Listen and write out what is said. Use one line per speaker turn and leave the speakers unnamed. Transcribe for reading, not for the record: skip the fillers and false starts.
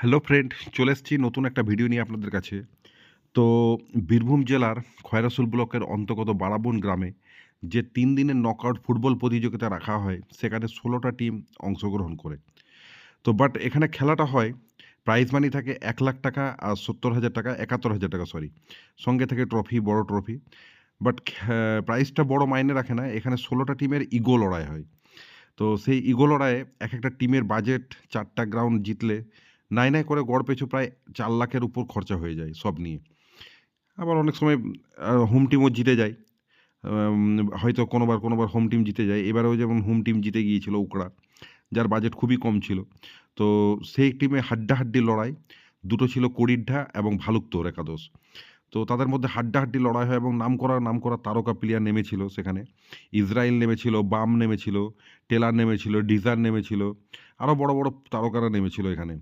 Hello friend, চলে এসেছি নতুন একটা ভিডিও নিয়ে আপনাদের কাছে। তো বীরভূম জেলার খয়রাসুল ব্লকের অন্তর্গত বারাবন গ্রামে যে ৩ দিনের নকআউট ফুটবল প্রতিযোগিতা রাখা হয়, সেখানে ১৬টা টিম অংশগ্রহণ করে। তো বাট এখানে খেলাটা হয়, প্রাইজ মানি থাকে ৳১,০০,০০০ আর ৳৭০,০০০, ৳৭১,০০০ সরি। সঙ্গে থাকে ট্রফি, বড় ট্রফি। বাট প্রাইজটা বড় মাইনে রাখে না। এখানে ১৬টা টিমের ইগো লড়াই হয়। তো সেই ইগো লড়াইয়ে একেকটা টিমের বাজেট ৪ টা গ্রাউন্ড জিতলে নাই, নাই করে গড় পিছু প্রায় ৪,০০,০০০ এর উপর খরচা হয়ে যায় সব নিয়ে। আবার অনেক সময় হোম টিমও জিতে যায়। আম হয়তো কোনোবার হোম টিম জিতে যায়। এবারেও যেমন হোম টিম জিতে গিয়েছিল উকড়া, যার বাজেট খুবই কম ছিল। তো সেই টিমে হাড্ডাহাড্ডি লড়াই। দুটো ছিল করিড্ডা এবং ভালুকতোর একাদশ। তো তাদের মধ্যে হাড্ডাহাড্ডি লড়াই হয় এবং নামকরা তারকা প্লেয়ার নেমেছিল সেখানে। ইসরাইল নেমেছিল, বাম নেমেছিল, টেলর নেমেছিল, ডিজার নেমেছিল। আরও বড়, বড় তারকারা নেমেছিল এখানে।